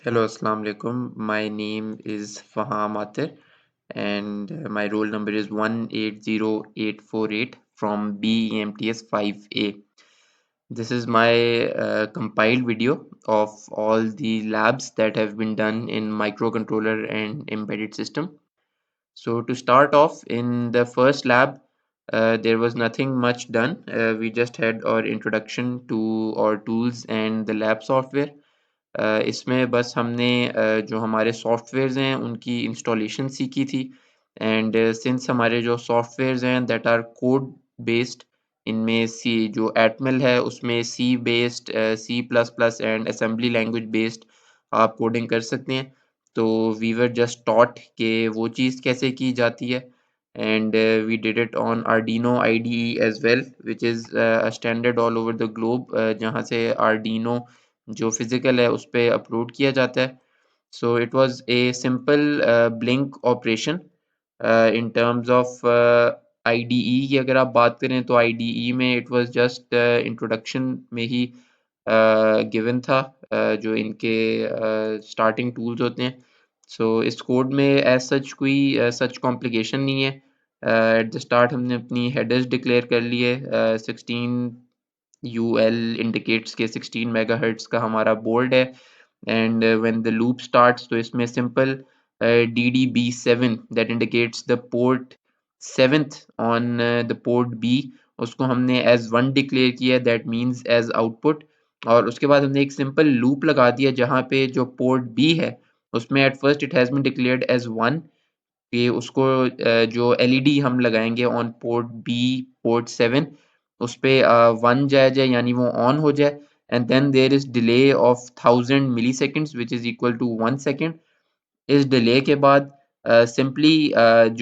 Hello, Assalamu alaikum. My name is Fahhaam Aatir and my roll number is 180848 from BEMTS 5A. This is my compiled video of all the labs that have been done in microcontroller and embedded system. So to start off, in the first lab, there was nothing much done. We just had our introduction to our tools and the lab software. इसमें बस हमने जो हमारे softwares हैं उनकी installation सीखी थी and since हमारे जो सॉफ्टवेयर्स हैं दैट आर कोड बेस्ड इनमें सी जो एटमल है उसमें C based C plus plus and assembly language based आप कोडिंग कर सकते हैं तो वी वर जस्ट टॉट कि वो चीज़ कैसे की जाती है and we did it on Arduino IDE as well which is standard all over the globe जहाँ से आर्डिनो जो फिजिकल है उस पे अपलोड किया जाता है so it was a simple blink operation in terms of IDE की अगर आप बात करें तो IDE में इट वाज जस्ट इंट्रोडक्शन में ही गिवन था जो इनके स्टार्टिंग टूल्स होते हैं सो इस कोड में एज सच कोई सच कॉम्प्लिकेशन नहीं है एट द स्टार्ट हमने अपनी हेडर्स डिक्लेयर कर लिए 16 UL indicates के 16 मेगाहर्ट्ज का हमारा बोर्ड है and when the loop starts तो इसमें simple DDB7 that indicates the port seventh on the port B उसको हमने एज वन डिक्लेयर किया दैट मींस एज आउटपुट और उसके बाद हमने एक सिंपल लूप लगा दिया जहाँ पे जो पोर्ट बी है उसमें at first it has been declared as one कि उसको जो LED हम लगाएंगे ऑन पोर्ट बी पोर्ट 7 उस पे 1 जाए यानी वो ऑन हो जाए and then there is delay of 1000 milliseconds which is equal to 1 second इस डिले के बाद सिंपली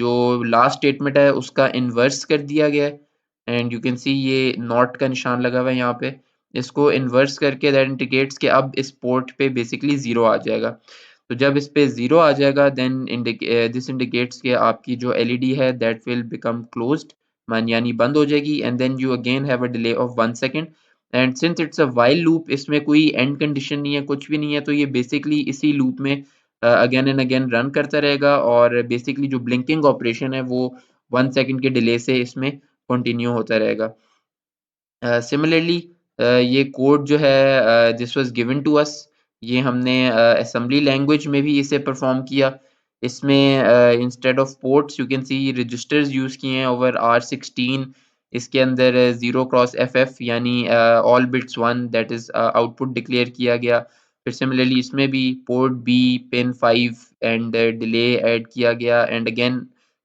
जो लास्ट स्टेटमेंट है उसका इन्वर्स कर दिया गया है एंड यू कैन सी ये नॉट का निशान लगा हुआ है यहाँ पे इसको इन्वर्स करके दैट इंडिकेट्स कि अब इस पोर्ट पे बेसिकली ज़ीरो आ जाएगा तो जब इस पे ज़ीरो आ जाएगा देन दिस इंडिकेट्स कि आपकी जो LED है दैट विल बिकम क्लोज्ड मान यानी बंद हो जाएगी and then you again have a delay of 1 second and since it's a while loop इसमें कोई एंड कंडीशन नहीं है कुछ भी नहीं है तो ये बेसिकली इसी लूप में अगेन एंड अगेन रन करता रहेगा और बेसिकली जो ब्लिंकिंग ऑपरेशन है वो 1 सेकेंड के डिले से इसमें कंटिन्यू होता रहेगा सिमिलरली ये कोड जो है this was given to us ये हमने असेंबली लैंग्वेज में भी इसे परफॉर्म किया इसमें instead of ports you can see registers use किए हैं ओवर R16 इसके अंदर 0 क्रॉस FF यानी all bits 1 that is output declare किया गया फिर सिमिलरली इसमें भी port B pin 5 and delay add किया गया एंड अगेन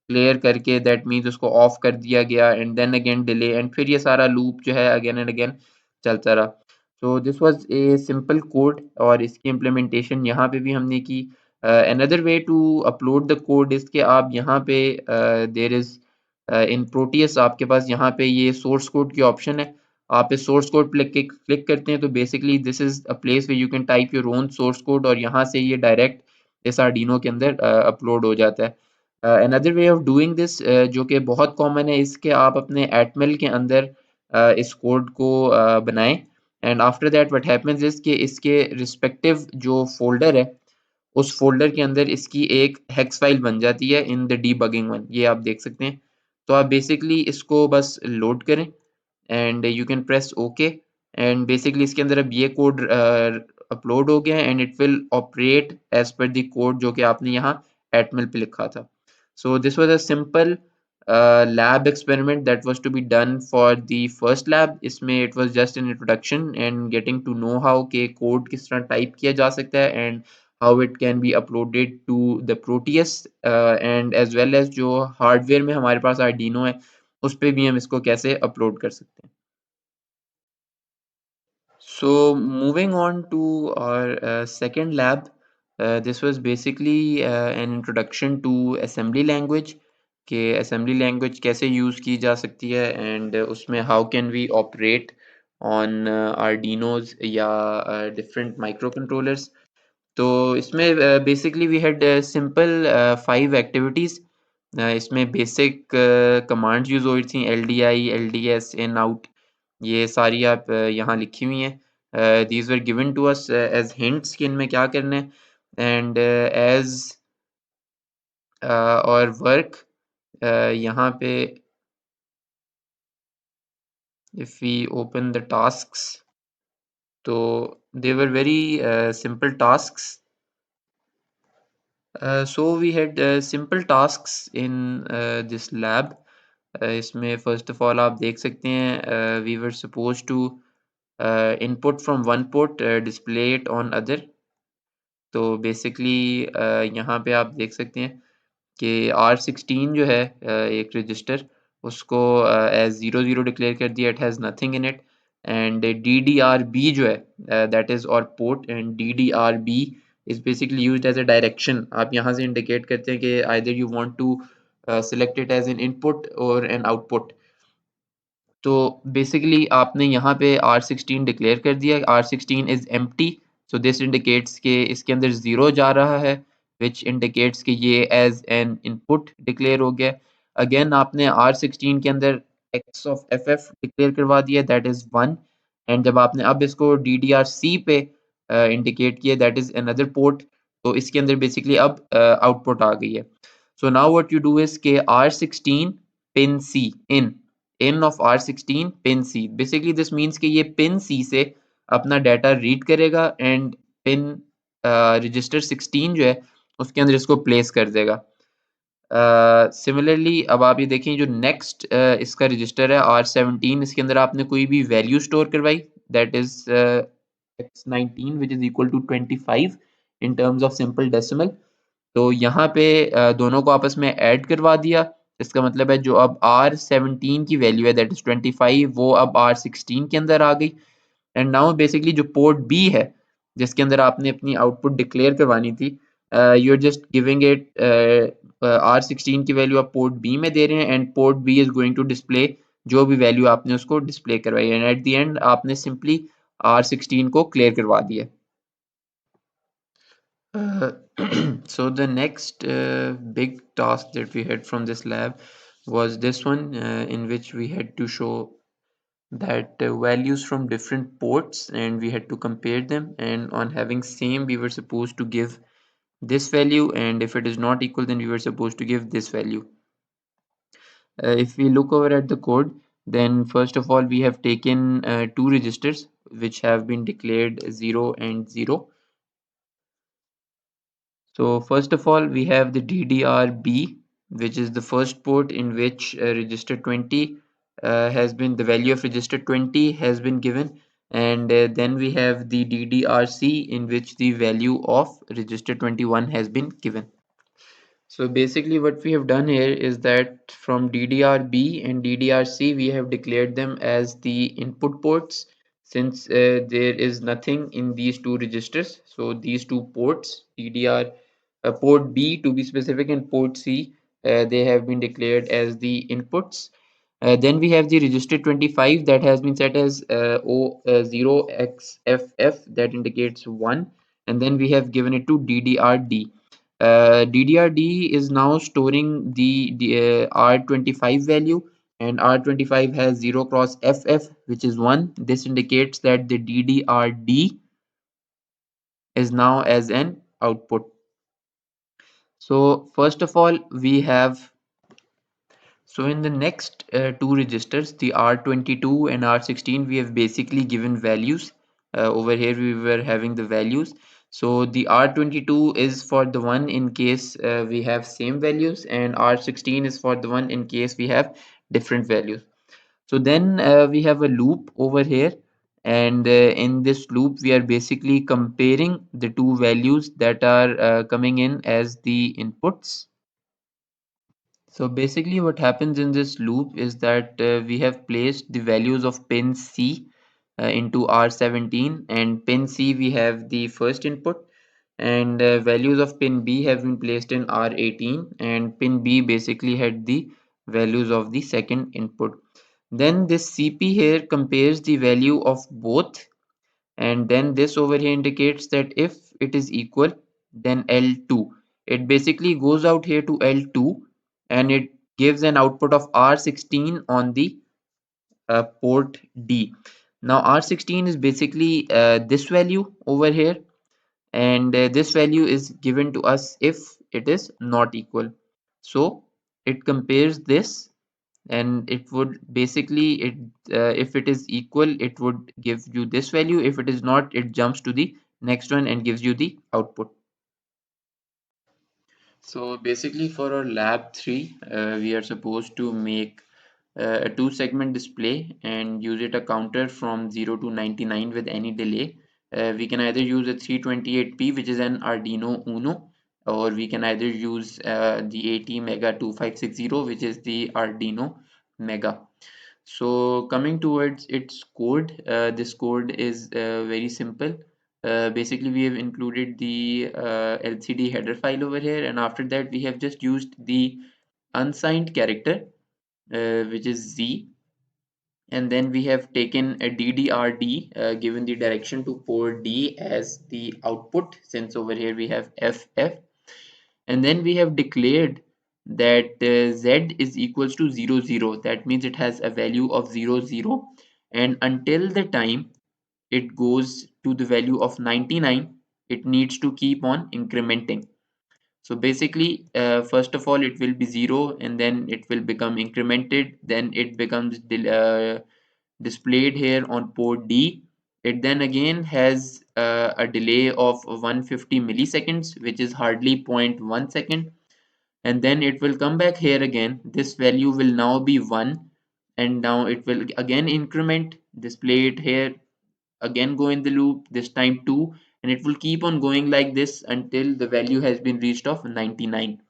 क्लियर करके दैट मीन्स उसको ऑफ कर दिया गया and then again delay and फिर ये सारा लूप जो है अगेन एंड अगेन चलता रहा so this was a simple code और इसकी इम्प्लीमेंटेशन यहाँ पे भी हमने की another way to upload the code इसके आप यहाँ पे देर इज इन प्रोटियस आपके पास यहाँ पे ये सोर्स कोड की ऑप्शन है आप इस सोर्स कोड पे क्लिक करते हैं तो basically this is a place way you can type your own source code और यहाँ से ये डायरेक्ट इस आर्डिनो के अंदर अपलोड हो जाता है another way of doing this जो कि बहुत कॉमन है इसके आप अपने एटमेल के अंदर इस कोड को बनाएं and after that what happens is कि इसके रिस्पेक्टिव जो फोल्डर है उस फोल्डर के अंदर इसकी एक हेक्स फाइल बन जाती है इन द डीबगिंग वन ये आप देख सकते हैं तो आप बेसिकली इसको बस लोड करें and you can press okay and basically इसके अंदर अब ये कोड अपलोड हो गया है and it will operate as per the code जो कि आपने यहाँ एटमेल पे लिखा था so this was a simple lab experiment that was to be done for the first lab इसमें it was just an introduction and getting to know how के code किस तरह type किया जा सकता है and how it can be uploaded to the Proteus and as well as जो hardware में हमारे पास Arduino है उस पे भी हम इसको कैसे upload कर सकते हैं So moving on to our second lab, this was basically an introduction to assembly language कि assembly language कैसे use की जा सकती है and उसमें how can we operate on Arduinos या different microcontrollers. तो इसमें basically we had simple 5 activities. इसमें basic commands use हुई थी LDI, LDS, in out ये सारी आप यहाँ लिखी हुई हैं These were given to us as hints कि इनमें क्या करना है, and as our work यहाँ पे if we open the tasks, so they were very simple tasks. So we had simple tasks in this lab. इसमें first of all आप देख सकते हैं we were supposed to input from one port, display it on other. तो basically यहाँ पे आप देख सकते हैं कि R16 जो है एक रजिस्टर, उसको एज 00 डिक्लेयर कर दिया, it has nothing in it. And DDRB जो है that is our port, and DDRB is basically used as a direction. आप यहाँ से इंडिकेट करते हैं कि either you want to select it as an input or an output. तो basically आपने यहाँ पे R16 डिक्लेयर कर दिया. R16 is empty, so this indicates के इसके अंदर जीरो जा रहा है, विच इंडिकेट्स कि ये एज एन इनपुट डिक्लेयर हो गया. अगेन आपने R16 के अंदर x ऑफ ff डिक्लेयर करवा दिया, दैट इज 1. एंड जब आपने अब इसको DDRC पे इंडिकेट किया, दैट इज अनदर पोर्ट, तो इसके अंदर बेसिकली अब आउटपुट आ गई है. So now what you do is के R16 pin C in of R16 pin C. Basically this means कि ये पिन C से अपना डाटा रीड करेगा एंड पिन रजिस्टर 16 जो है उसके अंदर इसको प्लेस कर देगा. सिमिलरली अब आप ये देखें जो नेक्स्ट इसका रजिस्टर है R17, इसके अंदर आपने कोई भी वैल्यू स्टोर करवाई, that is X19 which is equal to 25 in terms of simple decimal. तो यहाँ पे दोनों को आपस में ऐड करवा दिया. इसका मतलब है जो अब R17 की वैल्यू है दैट इज 25, वो अब R16 के अंदर आ गई. एंड नाउ बेसिकली जो पोर्ट बी है जिसके अंदर आपने अपनी आउटपुट डिक्लेयर करवानी थी, you are just giving it R16 की वैल्यू आप पोर्ट बी में दे रहे हैं, and port B is going to display जो भी वैल्यू आपने उसको डिस्प्ले करवाई, एंड एट द एंड आपने सिंपली R16 को क्लियर करवा दिया. Uh, so the next big task that we had from this lab was this one, in which we had to show that values from different ports and we had to compare them, and on having same we were supposed to give this value, and if it is not equal then we were supposed to give this value. If we look over at the code, then first of all we have taken two registers which have been declared 0 and 0. So first of all, we have the DDRB, which is the first port in which register 20 has been, the value of register 20 has been given, and then we have the DDRC in which the value of register 21 has been given. So basically what we have done here is that from DDRB and DDRC we have declared them as the input ports, since there is nothing in these two registers. So these two ports, DDR port B to be specific and port C, they have been declared as the inputs. Then we have the register 25 that has been set as 0xFF, that indicates 1, and then we have given it to DDRD. DDRD is now storing the R25 value, and R25 has 0 cross FF, which is 1. This indicates that the DDRD is now as an output. So first of all we have, so in the next two registers, the R22 and R16, we have basically given values. Over here we were having the values. So the R22 is for the one in case we have same values, and R16 is for the one in case we have different values. So then we have a loop over here, and in this loop we are basically comparing the two values that are coming in as the inputs. So basically what happens in this loop is that we have placed the values of pin C into R17, and pin C we have the first input, and values of pin B have been placed in R18, and pin B basically had the values of the second input. Then this CP here compares the value of both, and then this over here indicates that if it is equal then L2, it basically goes out here to L2 and it gives an output of R16 on the port D. Now R16 is basically this value over here, and this value is given to us if it is not equal. So it compares this, and it would basically if it is equal, it would give you this value. If it is not, it jumps to the next one and gives you the output. So basically for our lab 3, we are supposed to make a two segment display and use it a counter from 0 to 99 with any delay. We can either use a 328p, which is an Arduino Uno, or we can either use the AT Mega 2560, which is the Arduino Mega. So coming towards its code, this code is very simple. Basically, we have included the LCD header file over here, and after that, we have just used the unsigned character, which is Z, and then we have taken a DDRD, given the direction to port D as the output, since over here we have FF, and then we have declared that Z is equals to 0 0. That means it has a value of 0 0, and until the time it goes to the value of 99, it needs to keep on incrementing. So basically, first of all, it will be 0, and then it will become incremented, then it becomes displayed here on port D. It then again has a delay of 150 milliseconds, which is hardly zero point 0.1 second, and then it will come back here again. This value will now be 1, and now it will again increment, display it here, again go in the loop, this time 2, and it will keep on going like this until the value has been reached of 99.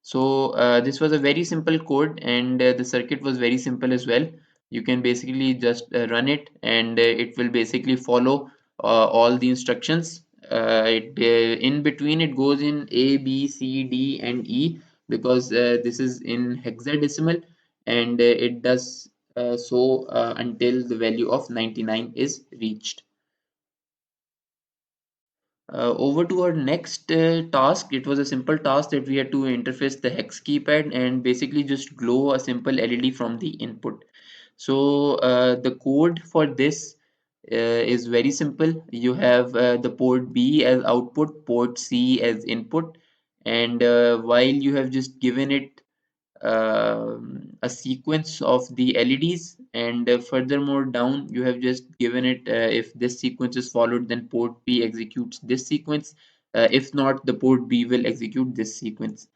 So this was a very simple code, and the circuit was very simple as well. You can basically just run it, and it will basically follow all the instructions. In between, it goes in A, B, C, D, and E, because this is in hexadecimal, and it does so until the value of 99 is reached. Over to our next task. It was a simple task that we had to interface the hex keypad and basically just glow a simple LED from the input. So the code for this is very simple. You have the port B as output, port C as input, and while you have just given it a sequence of the LEDs, and furthermore down you have just given it if this sequence is followed, then port B executes this sequence. If not, the port B will execute this sequence.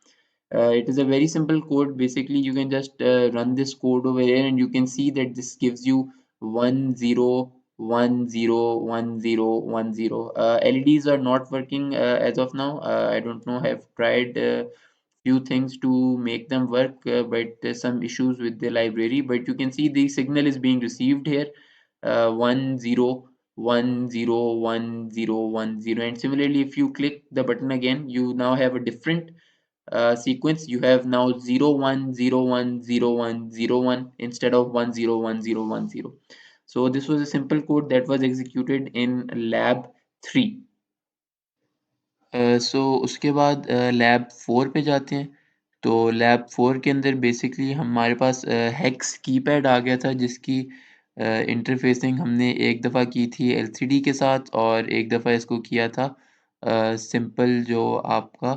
It is a very simple code. Basically, you can just run this code over here, and you can see that this gives you 1 0 1 0 1 0 1 0. LEDs are not working as of now. I don't know. I have tried few things to make them work, but there's some issues with the library. But you can see the signal is being received here, 1 0 1 0 1 0 1 0, and similarly if you click the button again, you now have a different sequence. You have now 0 1 0 1 0 1 0 1 instead of 1 0 1 0 1 0. So this was a simple code that was executed in lab 3. सो उसके बाद lab 4 पे जाते हैं। तो lab 4 के अंदर basically हमारे पास hex keypad आ गया था, जिसकी इंटरफेसिंग हमने एक दफ़ा की थी एलसीडी के साथ, और एक दफ़ा इसको किया था सिंपल जो आपका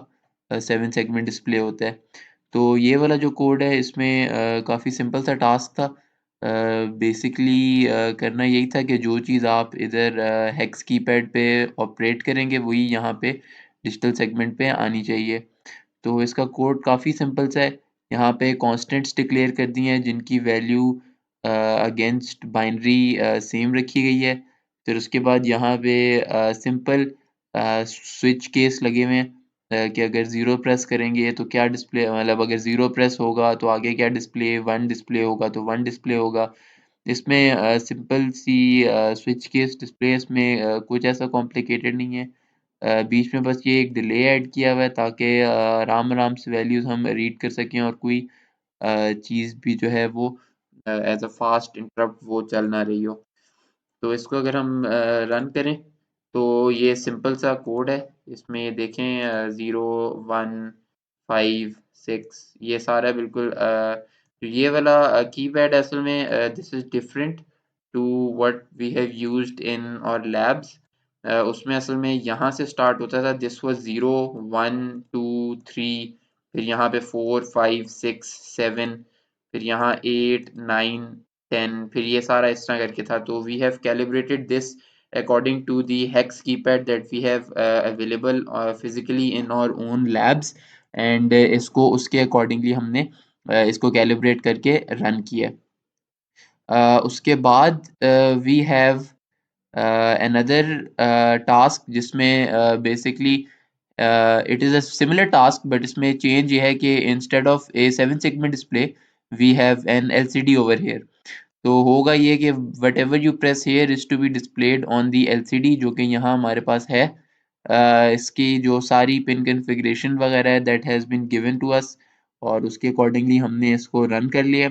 7 सेगमेंट डिस्प्ले होता है। तो ये वाला जो कोड है इसमें काफ़ी सिंपल सा टास्क था। बेसिकली करना यही था कि जो चीज़ आप इधर हेक्स कीपैड पे ऑपरेट करेंगे, वही यहाँ पे डिजिटल सेगमेंट पे आनी चाहिए। तो इसका कोड काफ़ी सिंपल सा है। यहाँ पे कॉन्स्टेंट्स डिक्लेयर कर दी हैं जिनकी वैल्यू अगेंस्ट बाइनरी सेम रखी गई है। फिर उसके बाद यहाँ पे सिंपल स्विच केस लगे हुए हैं कि अगर ज़ीरो प्रेस करेंगे तो क्या डिस्प्ले, मतलब अगर ज़ीरो प्रेस होगा तो आगे क्या डिस्प्ले, वन डिस्प्ले होगा तो वन डिस्प्ले होगा। इसमें सिंपल सी स्विच केस डिस्प्ले, इसमें कुछ ऐसा कॉम्प्लिकेटेड नहीं है। बीच में बस ये एक डिले ऐड किया हुआ है ताकि आराम आराम से वैल्यूज़ हम रीड कर सकें, और कोई चीज़ भी जो है वो एज अ फास्ट इंटरप्ट वो चल ना रही हो। तो इसको अगर हम रन करें, तो ये सिंपल सा कोड है। इसमें देखें 0 1 5 6, ये सारा बिल्कुल ये वाला कीपैड असल में this is different. to what we have used in our labs, उसमें असल में यहाँ से स्टार्ट होता था, दिस वाज 0 1 2 3, फिर यहाँ पे 4 5 6 7, फिर यहाँ 8 9 10, फिर ये सारा इस तरह करके था। तो we have calibrated this according to the hex keypad that we have available physically in our own labs, and इसको उसके अकॉर्डिंगली हमने इसको कैलिब्रेट करके रन किया। उसके बाद वी हैव another task जिसमें basically it is a similar task, but इसमें change ये है कि instead of a 7 segment display we have an LCD over here। तो होगा ये कि whatever you press here is to be displayed on the LCD, जो कि यहाँ हमारे पास है। इसकी जो सारी पिन कन्फिग्रेशन वगैरह है that has been given to us, और उसके अकॉर्डिंगली हमने इसको रन कर लिया।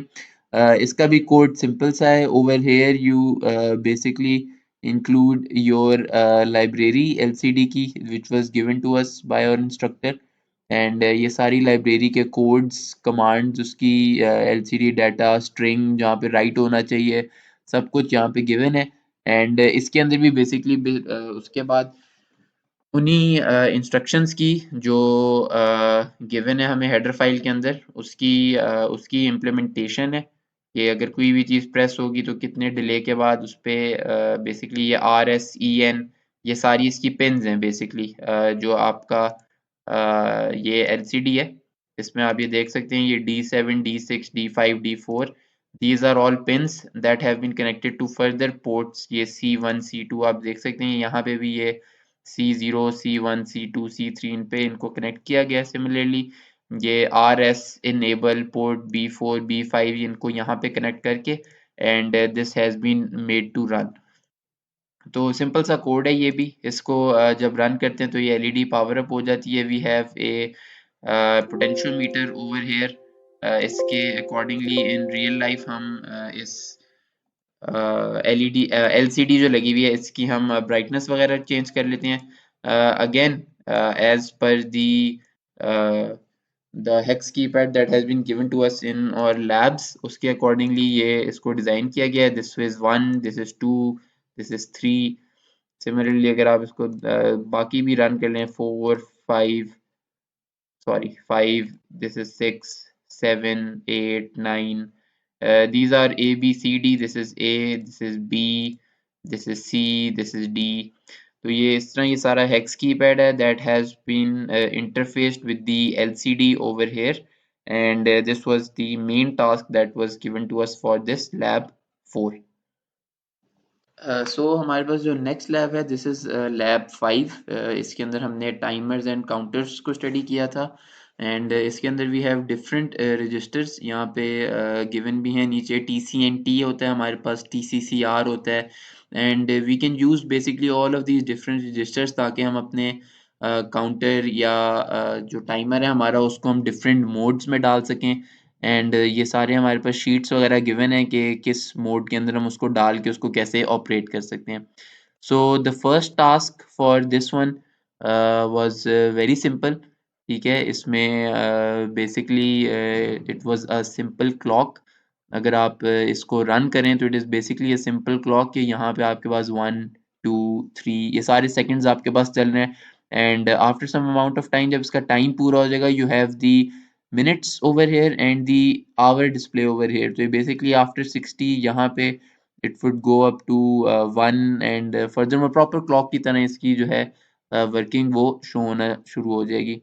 इसका भी कोड सिंपल सा है। Over hair you basically include your library LCD की which was given to us by our instructor, and ये सारी लाइब्रेरी के कोड्स कमांड्स उसकी LCD डाटा स्ट्रिंग जहाँ पे राइट होना चाहिए सब कुछ यहाँ पे गिवन है। एंड इसके अंदर भी बेसिकली उसके बाद उन्हीं इंस्ट्रक्शंस की जो गिवन है हमें हेडर फाइल के अंदर, उसकी इम्प्लीमेंटेशन है कि अगर कोई भी चीज़ प्रेस होगी तो कितने डिले के बाद उस पर बेसिकली ये RSEN, ये सारी इसकी पिन्स हैं बेसिकली। जो आपका ये LCD है, इसमें आप ये देख सकते हैं ये D7 D6 D5 D4, these are all pins that have been connected to further ports। ये C1 C2 आप देख सकते हैं, यहाँ पे भी ये C0 C1 C2 C3 इन पे इनको कनेक्ट किया गया। सिमिलरली ये RS enable port B4 B5 इनको यहाँ पे कनेक्ट करके, and this has been made to run. तो सिंपल सा कोड है ये भी। इसको जब रन करते हैं तो ये LED पावर अप हो जाती है। We have a potentiometer over here. इसके अकॉर्डिंगली इन रियल लाइफ हम इस LED LCD जो लगी हुई है इसकी हम ब्राइटनेस वगैरह चेंज कर लेते हैं। Again as per the the hex keypad that has been given to us in our labs, उसके accordingly ये इसको डिजाइन किया गया है। this is 1, this is 2, this is 3। Similarly अगर आप इसको बाकी भी रन कर लें 4 5, sorry 5, this is 6 7 8 9, these are A B C D, this is A, this is B, this is C, this is D। तो ये इस तरह ये सारा hex keypad है that has been interfaced with the LCD over here, and this was the main task that was given to us for this lab 4। सो हमारे पास जो next lab है दिस इज़ लैब 5। इसके अंदर हमने टाइमर्स एंड काउंटर्स को study किया था, and इसके अंदर वी हैव डिफरेंट रजिस्टर्स यहाँ पे गिवन भी हैं। नीचे TCNT होता है हमारे पास, TCCR होता है, and we can use basically all of these different registers ताकि हम अपने काउंटर या जो टाइमर है हमारा उसको हम डिफरेंट मोड्स में डाल सकें। एंड ये सारे हमारे पास शीट्स वगैरह गिवन है कि किस मोड के अंदर हम उसको डाल के उसको कैसे ऑपरेट कर सकते हैं। So the first task for this one was very simple. ठीक है, इसमें basically it was a simple clock. अगर आप इसको रन करें तो it is basically a simple clock कि यहाँ पे आपके पास 1 2 3 ये सारे सेकंड्स आपके पास चल रहे हैं, and after some amount of time जब इसका टाइम पूरा हो जाएगा you have the minutes over here and the hour display over here। तो basically after 60 यहाँ पे it would go up to 1, and furthermore proper clock की तरह इसकी जो है working वो show होना शुरू हो जाएगी।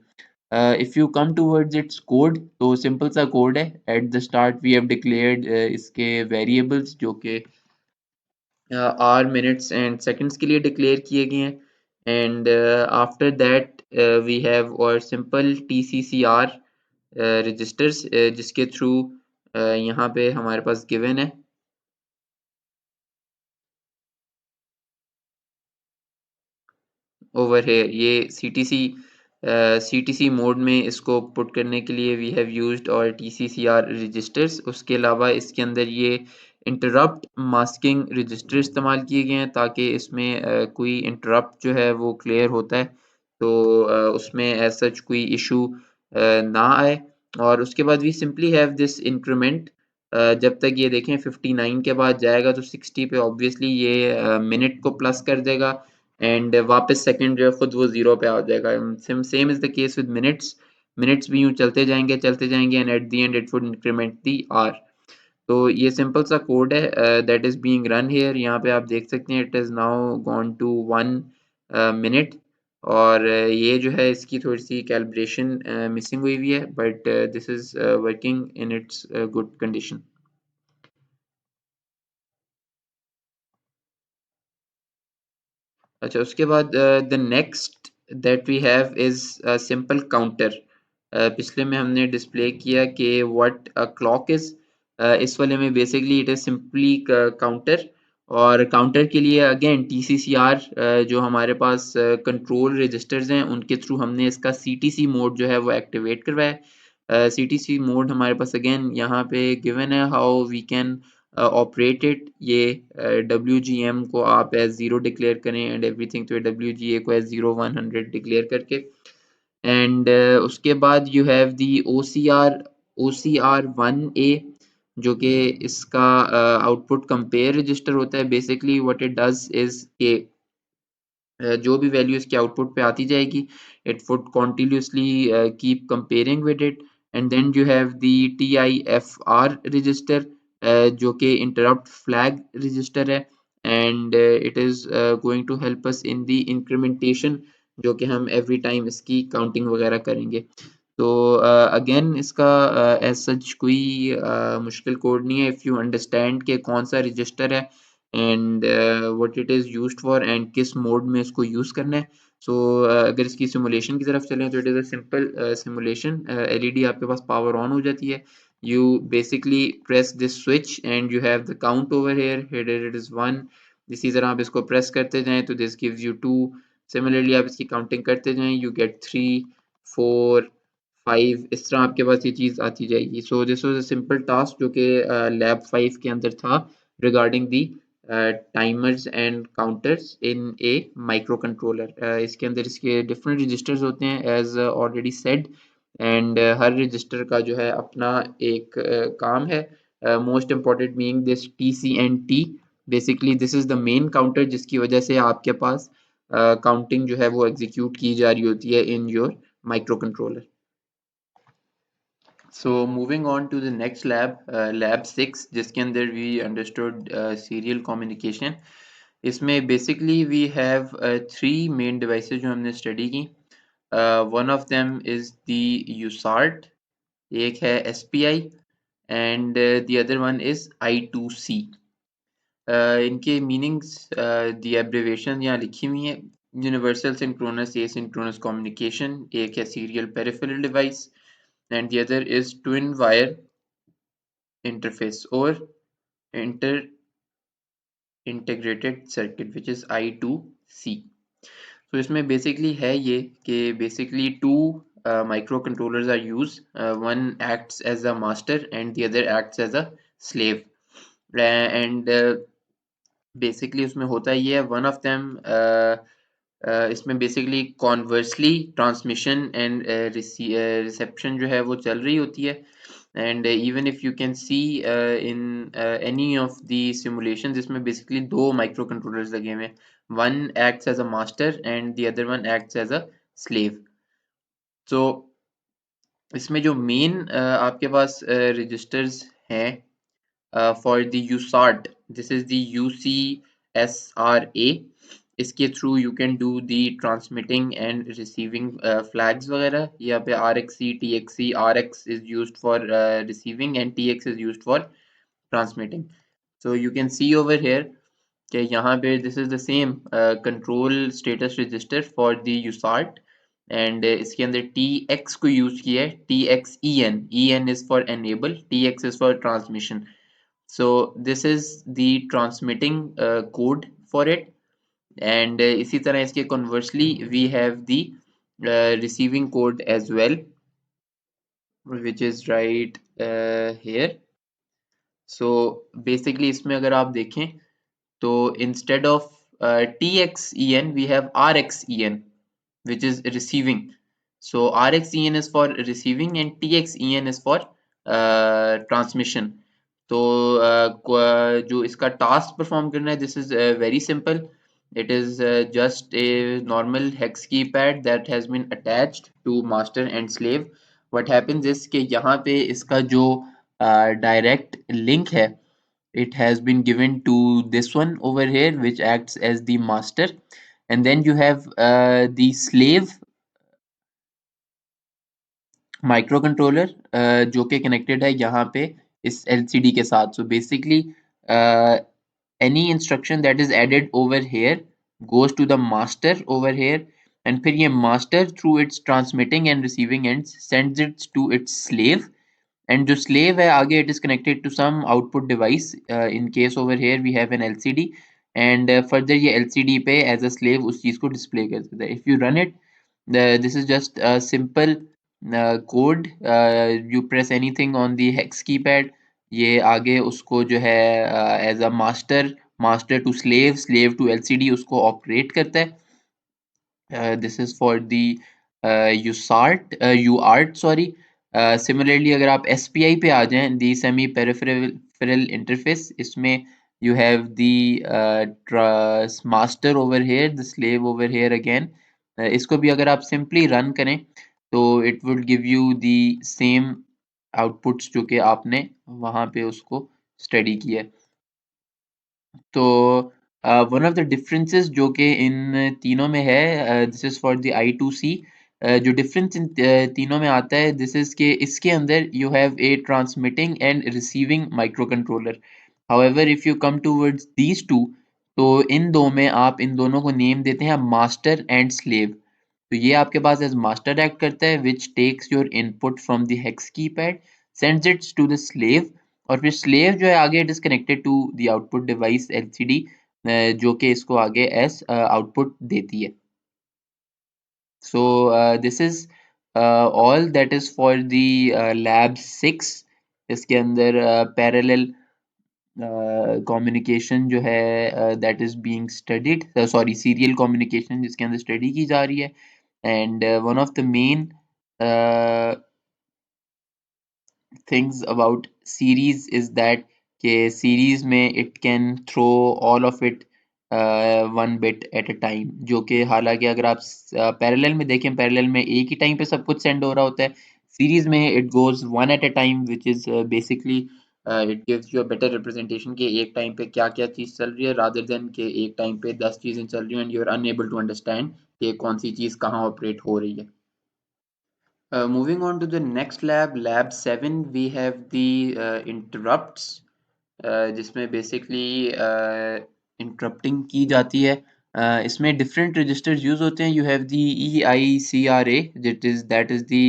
if you come towards its code तो simple सा code है। at the start we have declared इसके variables जो कि आवर मिनट्स एंड सेकंड्स के लिए डिक्लेयर किए गए हैं, and after that we have और सिंपल TCCR रजिस्टर्स जिसके थ्रू यहाँ पे हमारे पास गिवन है ओवर हेयर ये CTC मोड में इसको पुट करने के लिए वी हैव यूज्ड और TCCR रजिस्टर्स। उसके अलावा इसके अंदर ये इंटरप्ट मास्किंग रजिस्टर इस्तेमाल किए गए हैं ताकि इसमें कोई इंटरप्ट जो है वो क्लियर होता है तो उसमें एज सच कोई इशू ना आए। और उसके बाद we simply have this increment जब तक ये देखें 59 के बाद जाएगा तो 60 पे ऑब्वियसली ये मिनट को प्लस कर देगा एंड वापस सेकंड जो है खुद वो जीरो पे आ जाएगा। Same is the case with minutes. Minutes भी यूं चलते जाएंगे and at the end it would increment the hour. तो ये सिंपल सा कोड है that is being run here. यहाँ पे आप देख सकते हैं it is now gone to 1 minute. और ये जो है इसकी थोड़ी सी कैलिब्रेशन मिसिंग हुई हुई है but this is working in its good condition. अच्छा, उसके बाद the next that we have is simple counter. पिछले में हमने डिस्प्ले किया कि व्हाट अ क्लॉक इज। इस वाले में basically it is simply counter. और काउंटर के लिए अगेन TCCR जो हमारे पास कंट्रोल रजिस्टर्स हैं उनके थ्रू हमने इसका CTC मोड जो है वो एक्टिवेट करवाया है। CTC मोड हमारे पास अगेन यहाँ पे गिवन है how we can operate it. ये WGM को आप एज जीरो डिक्लेयर करें एंड एवरीथिंग, तो WGA को एज 0 100 डिक्लेयर करके एंड उसके बाद यू हैव दी OCR1A जो कि इसका आउटपुट कंपेयर रजिस्टर होता है। Basically what it does is के जो भी वैल्यू इसके आउटपुट पे आती जाएगी it would continuously keep comparing with it. And then you have the TIFR register जो कि इंटरप्ट फ्लैग रजिस्टर है and it is going to help us in the incrementation जो कि हम एवरी टाइम इसकी काउंटिंग वगैरह करेंगे। तो अगेन इसका एज सच कोई मुश्किल कोड नहीं है इफ़ यू अंडरस्टैंड कि कौन सा रजिस्टर है and what it is used for and किस मोड में इसको यूज़ करना है। सो अगर इसकी सिमुलेशन की तरफ चलें तो it is a simple simulation. LED आपके पास पावर ऑन हो जाती है। You basically press this switch and you have the count over here it is 1। इसी तरह आप इसको प्रेस करते जाएं तो दिस गिव्स यू 2। सिमिलरली आप इसकी काउंटिंग करते जाएं यू गेट 3 4 5। इस तरह आपके पास ये चीज़ आती जाएगी। So this was a simple task जो कि लैब 5 के अंदर था regarding the timers and counters in a micro controller. इसके अंदर इसके डिफरेंट रजिस्टर्स होते हैं एज ऑलरेडी सेड एंड हर रजिस्टर का जो है अपना एक काम है। Most important being this TCNT। Basically this is the main counter जिसकी वजह से आपके पास काउंटिंग जो है वो एग्जीक्यूट की जा रही होती है in your micro controller. So moving on to the next lab, lab 6, जिसके अंदर we understood serial communication। इसमें basically we have three main devices जो हमने study की। One of them is the USART, एक है SPI and the other one is I2C। इनके meanings दी abbreviation यहाँ लिखी हुई है। यूनिवर्सल सिंक्रोनस एसिंक्रोनस कम्युनिकेशन, एक है serial peripheral device and the other is twin wire interface और inter integrated circuit which is I2C। तो इसमें बेसिकली है ये कि basically two micro controllers are use. One acts as a master and the other acts as a slave and basically उसमें होता ये है वन ऑफ देम इसमें basically conversely transmission and reception जो है वो चल रही होती है and even if you can see in any of the simulation इसमें बेसिकली दो माइक्रो कंट्रोलर्स लगे हुए हैं। One acts as a master and the other one acts as a slave. So इसमें जो मेन आपके पास रजिस्टर्स हैं for the USART, this is the UCSRA। इसके through you can do the transmitting and receiving flags वगैरह। यहाँ पे RXC, TXC, RX is used for receiving and TX is used for transmitting। So you can see over here कि यहाँ पे this is the same control status register for the USART and इसके अंदर TX को use किया है TXEN। EN is for enable, TX is for transmission। So this is the transmitting code for it and इसी तरह इसके conversely we have the receiving code as well which is right here। So basically इसमें अगर आप देखें तो instead of TXEN we have RXEN which is receiving। So RXEN is for receiving and TXEN is for transmission। तो जो इसका task perform करना है, this is very simple. It is just a normal hex keypad that has been attached to master and slave. What happens is कि यहाँ पे इसका जो डायरेक्ट लिंक है, it has been given to this one over here which acts as the master, and then you have the slave micro controller जो कि connected है यहाँ पे इस एलसीडी के साथ. So basically any instruction that is added over here goes to the master over here, and फिर ये master through its transmitting and receiving ends sends it to its slave, and जो slave है आगे it is connected to some output device. In case over here we have an LCD, and further ये LCD पे as a slave उस चीज़ को display कर देता है. If you run it, this is just a simple code. You press anything on the hex keypad, ये आगे उसको जो है as a master, master to slave, slave to LCD उसको ऑपरेट करता है. This is for the UART sorry. Similarly अगर आप एसपीआई पे आ जाएं, दी सेमी पेरिफेरल इंटरफेस, इसमें you have the master over here, the slave over here again. इसको भी अगर आप सिंपली रन करें तो it would give you the same outputs जो कि आपने वहां पे उसको स्टडी किया है. तो वन ऑफ द डिफरेंसेस जो कि इन तीनों में है, this is for the I two C. जो डिफरेंस इन तीनों में आता है, दिस इज के इसके अंदर you have a transmitting and receiving micro controller. However if you come towards these two, तो इन दो में आप इन दोनों को नेम देते हैं मास्टर एंड स्लेव. तो ये आपके पास एज मास्टर एक्ट करता है which takes your input from the hex keypad, sends its to the slave, और फिर स्लेव जो है आगे it is connected to the output device LCD, जो कि इसको आगे एस आउटपुट देती है. So this is all that is for the lab 6. इसके अंदर पैरेलल कम्युनिकेशन जो है that is being studied, sorry serial communication जिसके अंदर स्टडी की जा रही है. And one of the main things about series is that कि series में it can throw all of it one bit at a time, जो कि हालांकि अगर आप parallel में देखें, parallel में एक ही टाइम पे सब कुछ send हो रहा होता है. series में it goes one at a time, which is basically it gives you a better representation कि एक टाइम पे क्या क्या चीज़ चल रही है rather than कि एक टाइम पे 10 चीज़ें चल रही हैं and you're unable to understand कि कौन सी चीज़ कहाँ ऑपरेट हो रही है. Moving on to the next lab, lab 7, we have the interrupts, जिसमें basically interrupting की जाती है. इसमें different registers use होते हैं. You have the EICRA, that is the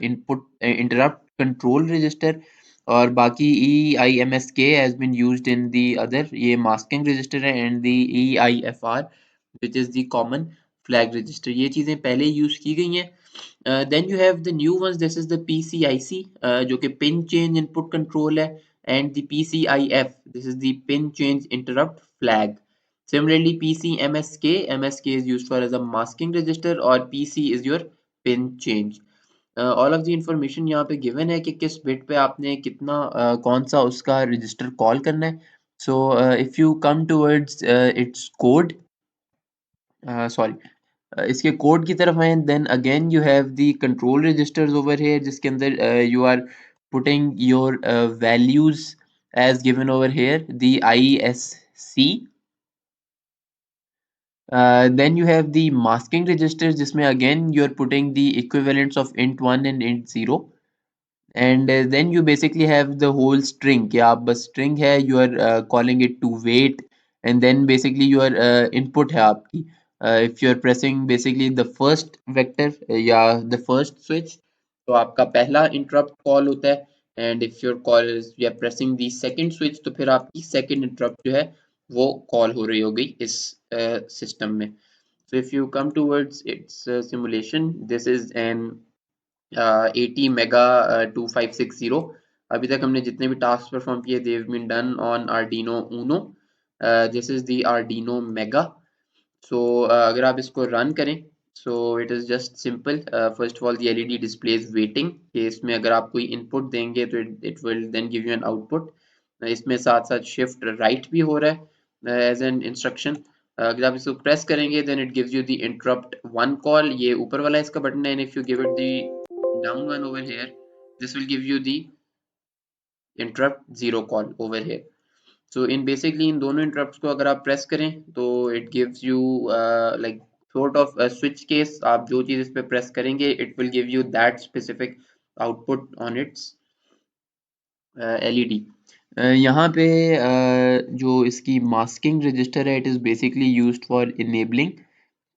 input interrupt control register, और बाकी EIMSK has been used in the other, ये masking register है, and the EIFR which is the common flag register. ये चीज़ें पहले use की गई हैं. Then you have the new ones. This is the PCIC, जो कि pin change input control है, and the PCIF. This is the pin change interrupt flag. Similarly, PCMSK, MSK is used for as a masking register, और PC is your pin change. All of the information यहाँ पे given है कि किस bit पे आपने कितना कौन सा उसका register call करना है. So if you come towards its code, sorry, इसके कोड की तरफ आए, then again you have the control registers over here जिसके अंदर you are putting your values as given over here, the ISC. Then you have the masking registers जिसमें again you are putting the equivalents of int1 and int0, and then you basically have the whole string कि आप बस string है, you are calling it to wait, and then basically your input है आपकी. If you are pressing basically the first vector या the first switch, तो आपका पहला interrupt call होता है, and if your call is you are pressing the second switch, तो फिर आपकी second interrupt जो है वो call हो रही होगी इस system में. So if you come towards its simulation, this is an 80 mega 2560. अभी तक हमने जितने भी टास्क परफॉर्म किए, they have been done on Arduino Uno. This is the Arduino mega. So अगर आप इसको रन करें, so it is just simple. First of all the LED displays waiting, कि इसमें अगर आप कोई इनपुट देंगे तो it will then give you an output. इसमें साथ साथ शिफ्ट राइट भी हो रहा है एज एन इंस्ट्रक्शन। अगर आप इसको प्रेस करेंगे then it gives you the interrupt one call, ये ऊपर वाला इसका बटन है, and if you give it the down one over here this will give you the interrupt zero call over here. So in basically इन दोनों interrupts को अगर आप प्रेस करें तो it gives you like sort of a switch case, आप जो चीज इस पे प्रेस करेंगे it will give you that specific output on it's LED. यहाँ पे जो इसकी मास्किंग रजिस्टर है it is basically used for enabling,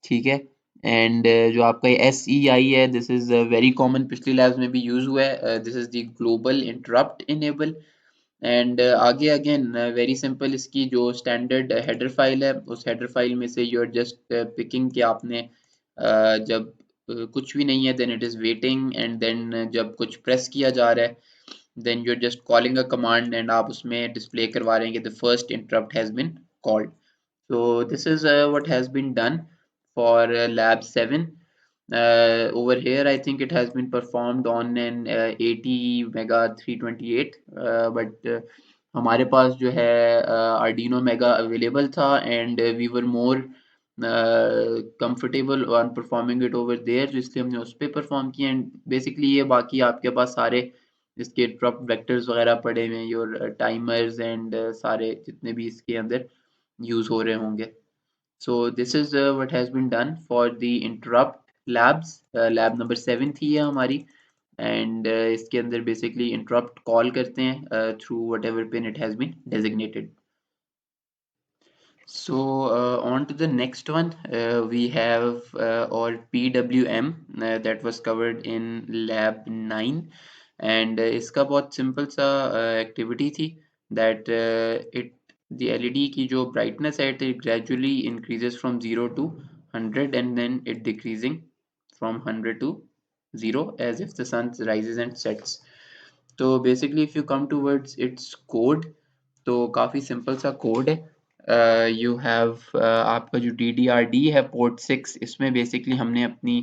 ठीक है। एंड जो आपका एस ई आई है दिस इज़ वेरी कॉमन, पिछली लैब्स में भी यूज हुआ है, this is the global interrupt enable. And आगे अगेन वेरी सिंपल, इसकी जो स्टैंडर्ड हेडर फाइल है उस हेडर फाइल में से यू आर जस्ट पिकिंग कि आपने जब कुछ भी नहीं है then it is waiting, and then जब कुछ प्रेस किया जा रहा है then you're just calling a command and आप उसमें display करवा रहे हैं कि the first interrupt has been called. So this is what has been done for lab 7. Over here I think it has been performed on an 80 mega 328, but हमारे पास जो है Arduino Mega available था and we were more comfortable on performing it over there, तो इसलिए हमने उस पर perform किया। एंड बेसिकली ये बाकी आपके पास सारे इसके ड्रॉप वेक्टर्स वगैरह पड़े हुए हैं, योर टाइमर्स एंड सारे जितने भी इसके अंदर यूज हो रहे होंगे। So this is what has been done for the interrupt labs. Lab number 7 थी ये हमारी, एंड इसके अंदर बेसिकली इंटरप्ट कॉल करते हैं through whatever pin it has been designated. So on to the next one, we have our PWM that was covered in lab 9, and इसका बहुत simple सा activity थी that it the LED की जो brightness है it gradually increases from 0 to 100 and then it decreasing from 100 to 0 as if the sun rises and sets. तो basically if you come towards its code तो काफ़ी simple सा code है। You have आपका जो DDRD है port 6, इसमें basically हमने अपनी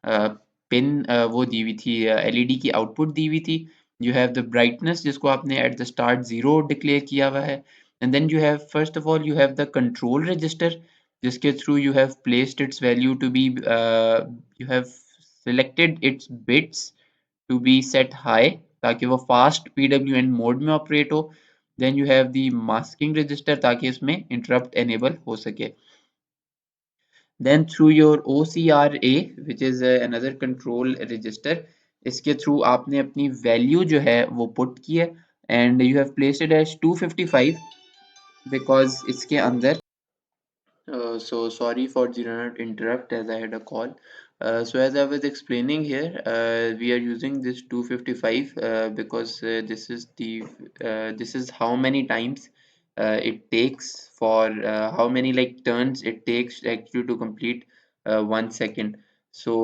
पिन वो दी हुई थी, LED की आउटपुट दी हुई थी। यू हैव द ब्राइटनेस जिसको आपने एट द स्टार्ट 0 डिक्लेयर किया हुआ है, and then you have first of all you have the control register जिसके through you have placed its value to be, you have selected its bits to be set high ताकि वो fast PWM mode में operate हो। Then you have the masking register ताकि इसमें interrupt enable हो सके। Then through your OCRA which is another control register, इसके थ्रू आपने अपनी वैल्यू जो है वो पुट की है and you have placed it as 255 because इसके अंदर so sorry for the interrupt as I had a call. So as I was explaining here, we are using this 255 because this is how many times it takes for how many like turns it takes actually to complete 1 second. So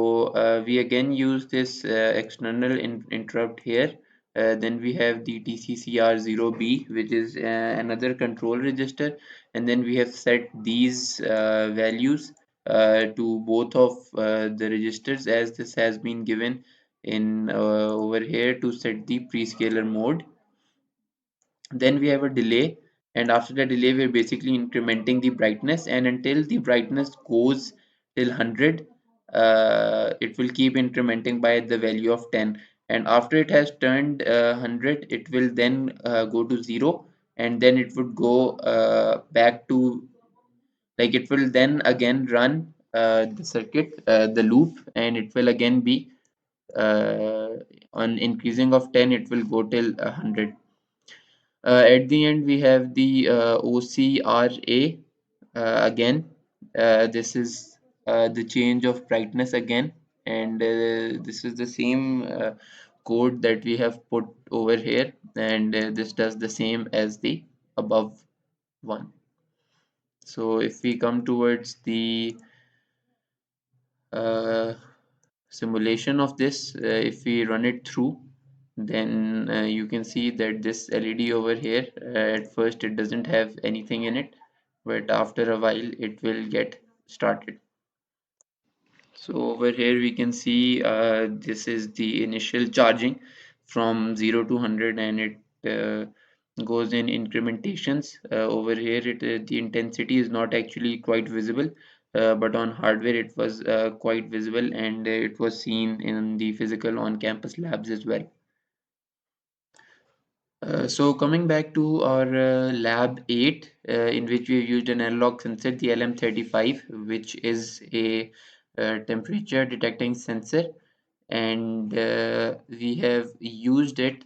we again use this external interrupt here. Then we have the TCCR0B, which is another control register, and then we have set these values to both of the registers as this has been given in over here to set the prescaler mode. Then we have a delay, and after the delay we're basically incrementing the brightness, and until the brightness goes till 100 it will keep incrementing by the value of 10, and after it has turned 100 it will then go to 0, and then it would go back to, like it will then again run the circuit, the loop, and it will again be uh, on increasing of 10 it will go till 100. At the end we have the OCRA again. This is the change of brightness again, and this is the same code that we have put over here, and this does the same as the above one. So if we come towards the uh, simulation of this, if we run it through, then you can see that this LED over here, at first it doesn't have anything in it, but after a while it will get started. So over here we can see this is the initial charging from 0 to 100, and it goes in incrementations. Over here, the intensity is not actually quite visible, but on hardware it was quite visible, and it was seen in the physical on-campus labs as well. So coming back to our lab 8, in which we have used an analog sensor, the LM35, which is a temperature detecting sensor, and we have used it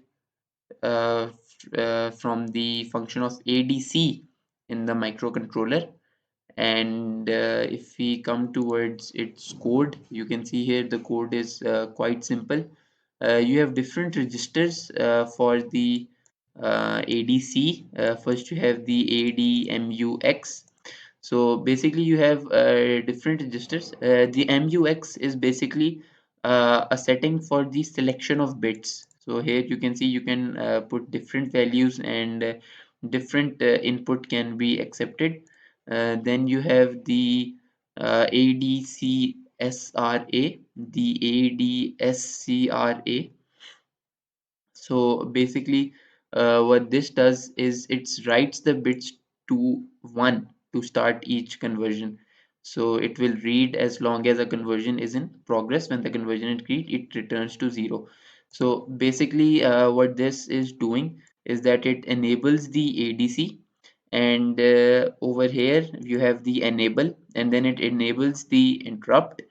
from the function of ADC in the microcontroller. And if we come towards its code, you can see here the code is quite simple. You have different registers for the ADC. First you have the ADMUX. So basically you have different registers. The MUX is basically a setting for the selection of bits. So here you can see you can put different values, and different input can be accepted. Then you have the ADCSRA, the ADSCRA. So basically, what this does is it writes the bits to 1 to start each conversion. So it will read as long as a conversion is in progress. When the conversion is complete, it returns to 0. So basically, what this is doing is that it enables the ADC, and over here you have the enable, and then it enables the interrupt,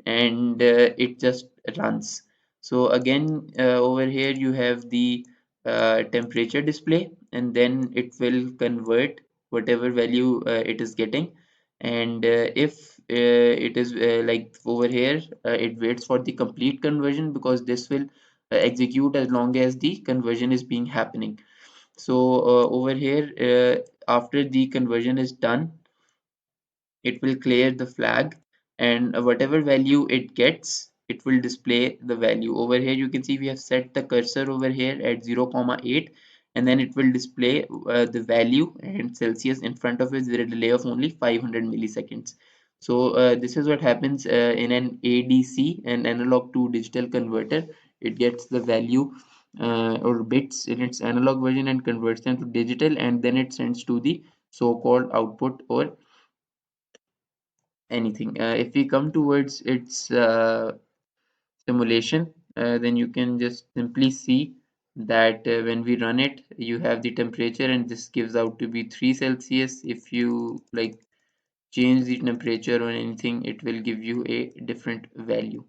and it just runs. So again, over here you have the temperature display, and then it will convert whatever value it is getting. And if it is like over here, it waits for the complete conversion, because this will execute as long as the conversion is being happening. So over here, after the conversion is done, it will clear the flag, and whatever value it gets, it will display the value. Over here you can see we have set the cursor over here at 0,8, and then it will display the value and Celsius in front of it with a delay of only 500 milliseconds. So this is what happens in an ADC, an analog to digital converter. It gets the value or bits in its analog version and converts them to digital, and then it sends to the so-called output or anything. If we come towards its simulation, then you can just simply see that when we run it, you have the temperature, and this gives out to be 3 Celsius. If you like change the temperature or anything, it will give you a different value.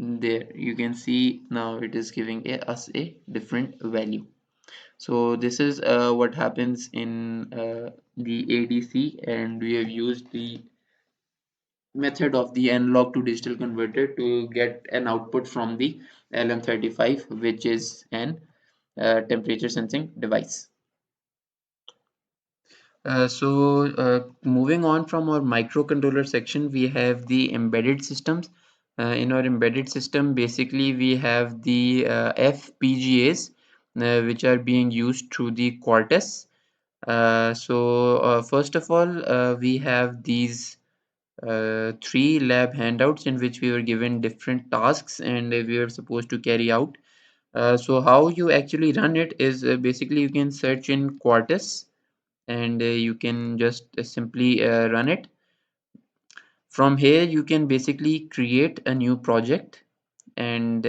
There you can see now it is giving us a different value. So this is what happens in the ADC, and we have used the method of the analog to digital converter to get an output from the LM35, which is an temperature sensing device. Moving on from our microcontroller section, we have the embedded systems. In our embedded system, basically we have the FPGAs, which are being used through the Quartus. First of all, we have these three lab handouts in which we were given different tasks, and we were supposed to carry out. So how you actually run it is basically you can search in Quartus, and you can just simply run it. From here you can basically create a new project, and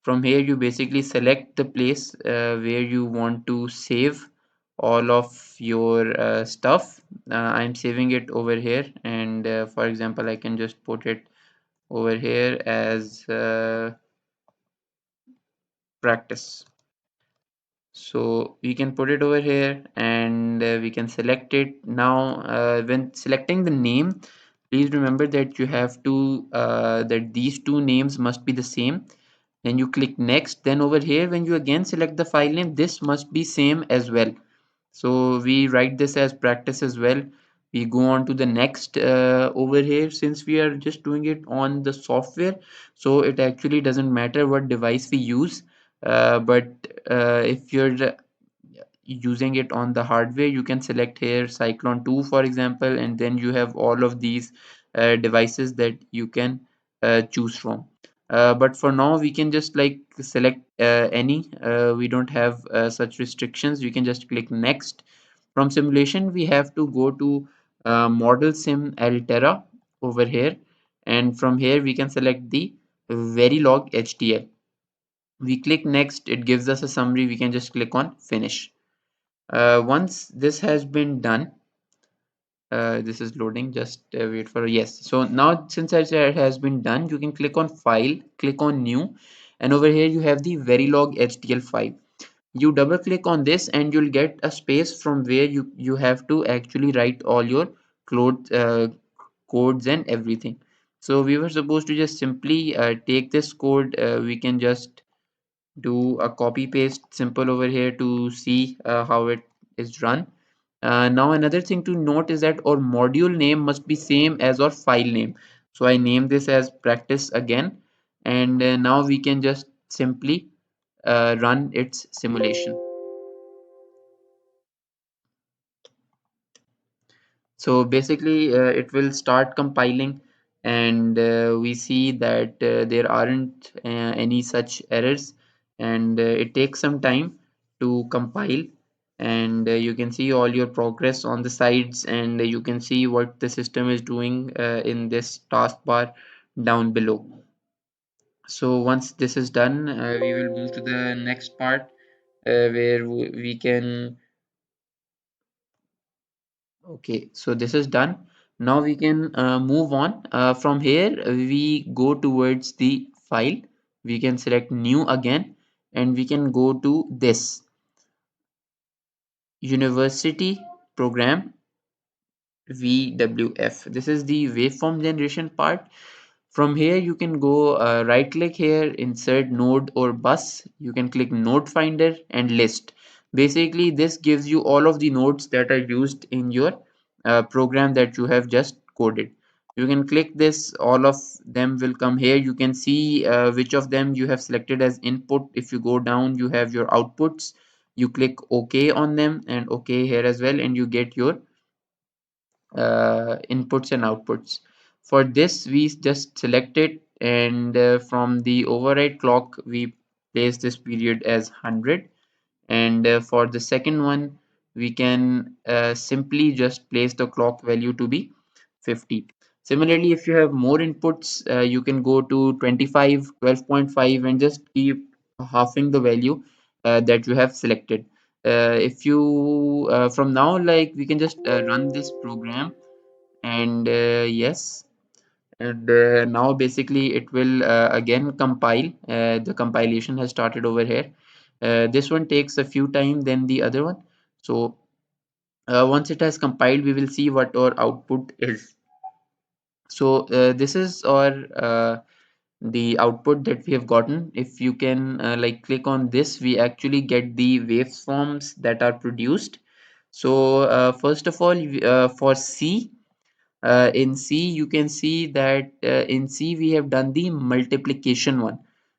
from here you basically select the place where you want to save all of your stuff. I'm saving it over here, and for example I can just put it over here as practice. So we can put it over here, and we can select it. Now when selecting the name, please remember that you have to that these two names must be the same. Then you click next. Then over here when you again select the file name, this must be same as well. So we write this as practice as well. We go on to the next over here. Since we are just doing it on the software, so it actually doesn't matter what device we use. But if you're using it on the hardware, you can select here Cyclone 2 for example, and then you have all of these devices that you can choose from. But for now we can just like select any. We don't have such restrictions. We can just click next. From simulation we have to go to model sim Altera over here, and from here we can select the Verilog HDL. We click next, it gives us a summary. We can just click on finish. Once this has been done, this is loading, just wait for yes. So now since it has been done, you can click on file, click on new, and over here you have the Verilog HDL file. You double click on this and you'll get a space from where you have to actually write all your codes and everything. So we were supposed to just simply take this code. We can just do a copy paste simple over here to see how it is run. Now another thing to note is that our module name must be same as our file name. So I name this as practice again, and now we can just simply run its simulation. So basically it will start compiling, and we see that there aren't any such errors, and it takes some time to compile, and you can see all your progress on the sides, and you can see what the system is doing in this taskbar down below. So once this is done, we will move to the next part where we can. Okay, so this is done. Now we can move on. From here, we go towards the file. We can select new again, and we can go to this university program VWF. This is the waveform generation part. From here, you can go right click here, insert node or bus. You can click node finder and list. Basically, this gives you all of the nodes that are used in your program that you have just coded. You can click this, all of them will come here. You can see which of them you have selected as input. If you go down, you have your outputs. You click OK on them and OK here as well, and you get your inputs and outputs. For this, we just select it, and from the override clock, we place this period as 100. And for the second one, we can simply just place the clock value to be 50. Similarly, if you have more inputs, you can go to 25, 12.5, and just keep halving the value that you have selected. If you from now, like we can just run this program, and yes, and now basically it will again compile. The compilation has started over here. This one takes a few time than the other one. So once it has compiled, we will see what our output is. So this is our the output that we have gotten. If you can like click on this, we actually get the waveforms that are produced. So first of all, for C, in C, you can see that in C we have done the multiplication one.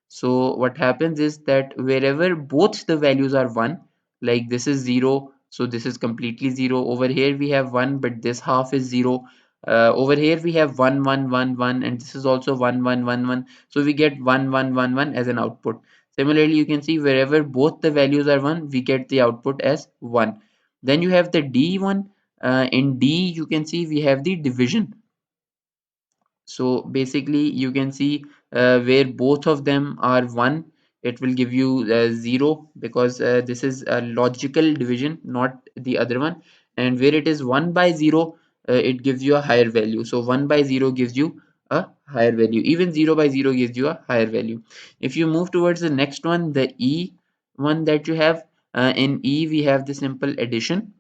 So what happens is that wherever both the values are 1, like this is 0, so this is completely 0. Over here we have 1, but this half is 0. Over here we have 1, 1, 1, 1, and this is also 1, 1, 1, 1. So we get 1, 1, 1, 1 as an output. Similarly, you can see wherever both the values are 1, we get the output as 1. Then you have the D one. In D, you can see we have the division. So basically, you can see where both of them are 1, it will give you 0, because this is a logical division, not the other one. And where it is 1 by 0, it gives you a higher value. So 1 by 0 gives you a higher value. Even 0 by 0 gives you a higher value. If you move towards the next one, the E one that you have, in E, we have the simple addition.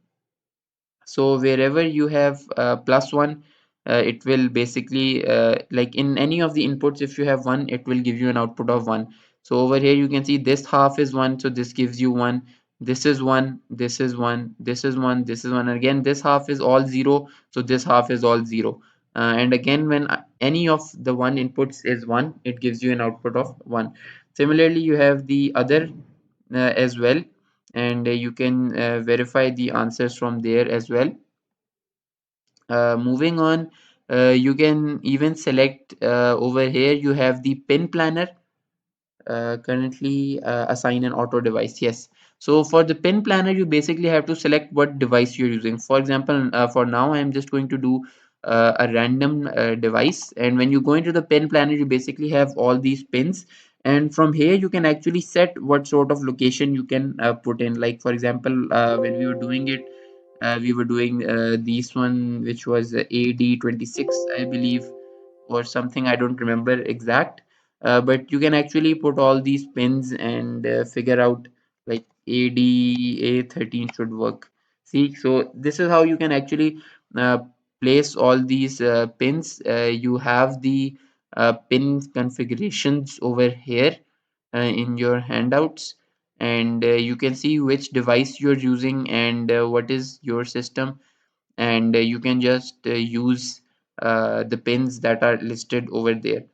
So wherever you have +1, it will basically like in any of the inputs, if you have 1, it will give you an output of 1. So over here you can see this half is 1, so this gives you 1. This is 1, this is 1, this is 1, this is 1. Again, this half is all 0, so this half is all 0. And again, when any of the one inputs is 1, it gives you an output of 1. Similarly, you have the other as well. and you can verify the answers from there as well. Moving on, you can even select over here you have the pin planner. Currently assign an auto device, yes. So for the pin planner you basically have to select what device you're using. For example, for now I'm just going to do a random device, and when you go into the pin planner you basically have all these pins, and from here you can actually set what sort of location you can put in. Like for example, when we were doing it, we were doing this one which was AD26 I believe, or something, I don't remember exact. But you can actually put all these pins and figure out like ADA13 should work. See, so this is how you can actually uh, place all these pins. You have the pin configurations over here in your handouts, and you can see which device you're using and what is your system, and you can just use the pins that are listed over there.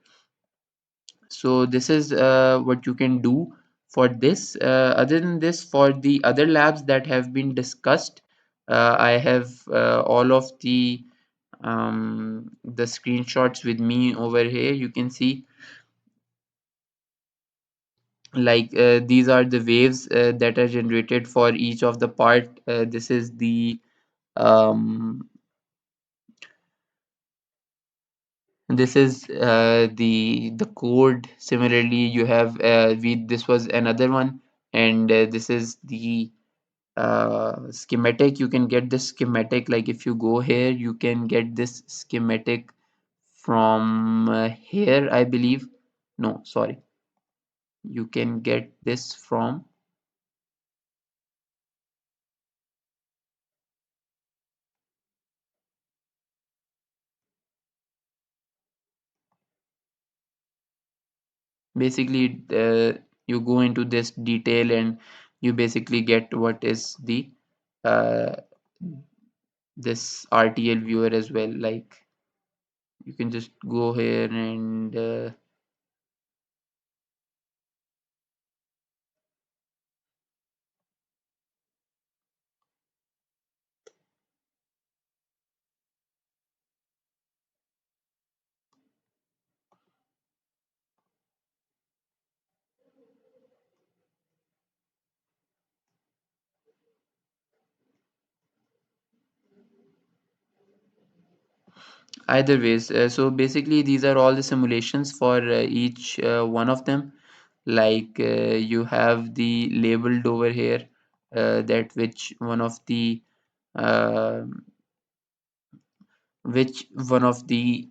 So this is what you can do for this. Other than this, for the other labs that have been discussed, I have all of the screenshots with me over here. You can see like these are the waves that are generated for each of the part. This is um, the code. Similarly, you have we this was another one, and this is the schematic. You can get this schematic, like if you go here you can get this schematic from here I believe. No, sorry, you can get this from basically you go into this detail and you basically get what is the uh, this RTL viewer as well. Like you can just go here and either ways. So basically these are all the simulations for each one of them. Like you have the labeled over here that uh, which one of the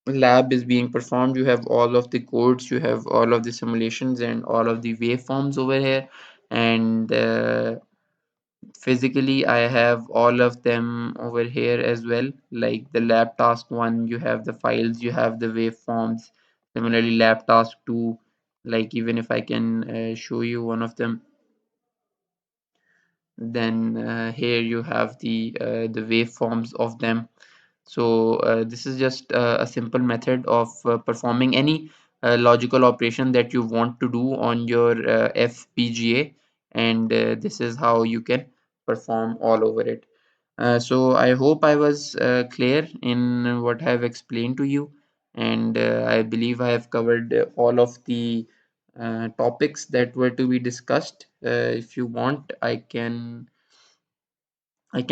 lab is being performed. You have all of the codes, you have all of the simulations and all of the waveforms over here, and physically I have all of them over here as well. Like the lab task 1, you have the files, you have the waveforms. Similarly lab task 2, like even if I can show you one of them, then here you have the waveforms of them. So this is just a simple method of performing any logical operation that you want to do on your FPGA, and this is how you can perform all over it. So I hope I was clear in what I have explained to you, and I believe I have covered all of the topics that were to be discussed. If you want, I can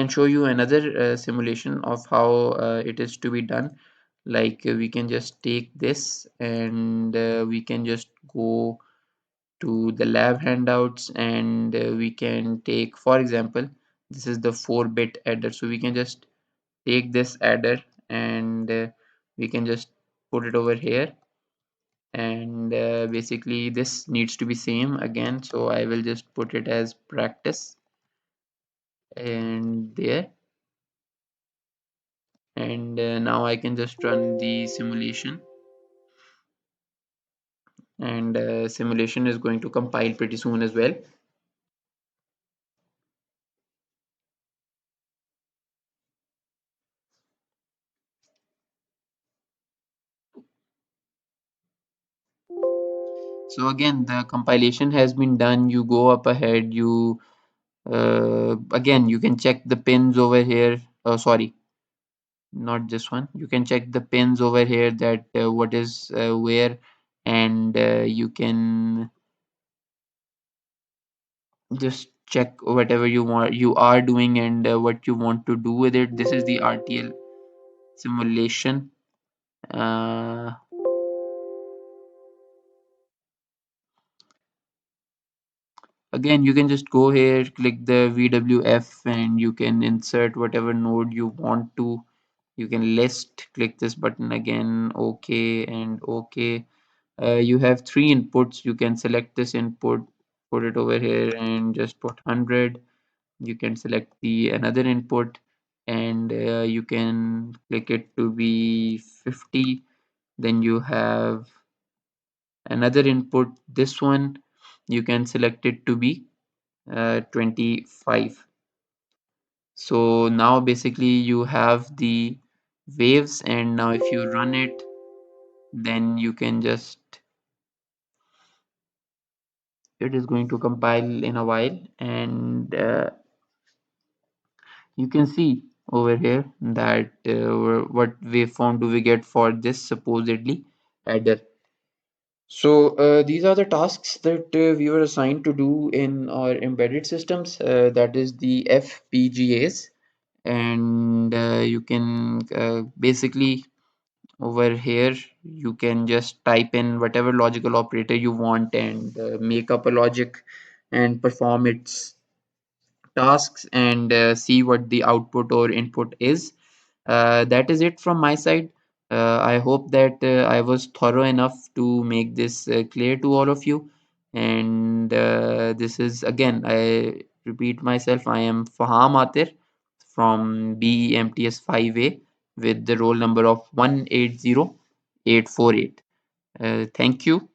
show you another simulation of how it is to be done. Like we can just take this and we can just go to the lab handouts, and we can take, for example, this is the 4-bit adder. So we can just take this adder and we can just put it over here, and basically this needs to be same again. So I will just put it as practice and there, and now I can just run the simulation, and simulation is going to compile pretty soon as well. So again, the compilation has been done. You go up ahead. You again, you can check the pins over here. Oh, sorry, not this one. You can check the pins over here that what is where, and you can just check whatever you are doing and what you want to do with it. This is the RTL simulation. Uh, Again, you can just go here, click the VWF, and you can insert whatever node you want to. You can list, click this button again, OK and OK. You have three inputs. You can select this input, put it over here, and just put 100. You can select the another input, and you can click it to be 50. Then you have another input, this one. You can select it to be 25. So now basically you have the waves, and now if you run it, then you can just, it is going to compile in a while, and you can see over here that what waveform do we get for this supposedly adder. So these are the tasks that we were assigned to do in our embedded systems, that is the FPGAs. And you can basically over here you can just type in whatever logical operator you want and make up a logic and perform its tasks and see what the output or input is. That is it from my side. I hope that I was thorough enough to make this clear to all of you. And this is again, I repeat myself, I am Fahhaam Aatir from BEMTS 5A with the roll number of 180848. Thank you.